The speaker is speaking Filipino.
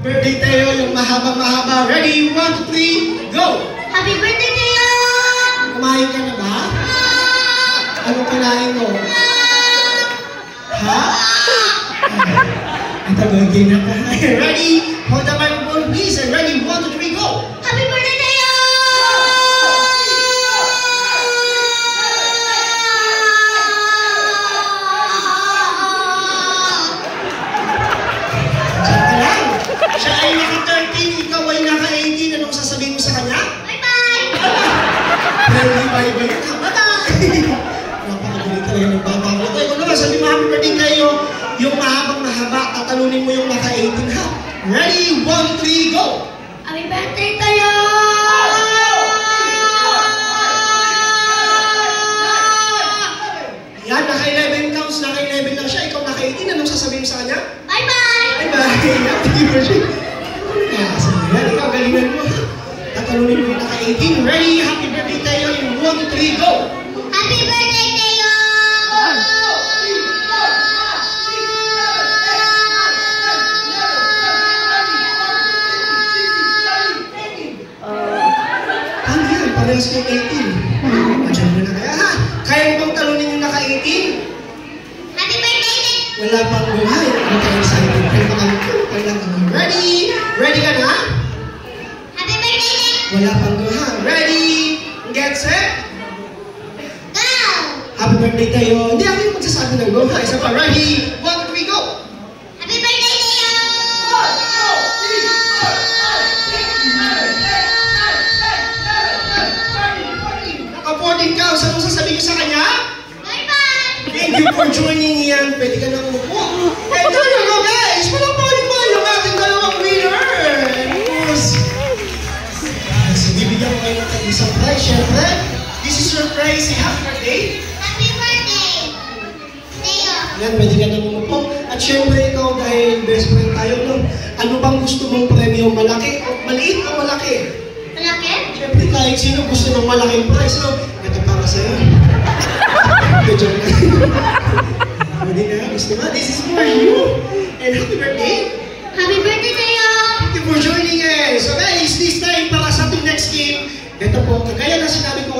Birthday Teo, yung mahaba-mahaba. Ready? 1, 2, 3, go! Happy birthday, Teo! Kumain ka na ba? Anong kinain mo? Ha? Ito, gagawin na ka. Ready? Hold the microphone, please. And ready? 1, 2, 3, go! Happy birthday, Teo! Siya ay naka-13, ikaw ay naka-18. Anong sasabihin mo sa kanya? Bye-bye! Hindi bye-bye yun. Bata! Napakagaling talaga ng bata ko. Ito naman, sabi mo happy birthday kayo. Yung mahabang mahaba, tatalunin mo yung naka-18 ha. Ready? 1, 3, go! Happy birthday, Teo! Yan, naka-11 counts, naka-11 lang siya. Ikaw naka-18, anong sasabihin mo sa kanya? Bye-bye! Bye-bye! Happy birthday! Yan, ikaw galingan mo. Tatalunin mo yung naka-18. Ready? Happy birthday tayo in 1, 3, go! Happy birthday, Teo! Ano yan? Parehas yung 18. Madyan mo na kaya ha? Kaya mo bang talunin yung naka-18? Happy birthday, Teo! Wala pang buhay. Maka-excited. Ready? Ready ka na? Happy birthday, Teo! Wala pang buhay. Ready? Get set? Go! Happy birthday tayo. Hindi ako yung magsasabi ng go. Isa pa. Ready? 1, 2, 3, go! Happy birthday, Teo! Naka-14 ka. Saan mo sasabihin ko sa kanya? Bye-bye! Thank you for joining yan. Pwede ka nang umupo. And there you go, guys. Walang balik mo yung ating dalawang winner. So, bibigyan ko kayo ng isang prize. Siyempre, this is your prize. Happy birthday. Happy birthday, Teo! Yan, pwede ka nang umupo. At siyempre, ikaw dahil best friend tayo, no? Ano bang gusto mong premyo? Malaki o maliit o malaki? Malaki? Siyempre, kahit sino gusto ng malaking prize, no? Ito para sa'yo. Ito, joke na. Pwede na, gusto mo? This is for you. And happy birthday. Happy birthday, Teo! Thank you for joining us. So guys, this time para sa ating next game, ito po, kagaya na sinabi ko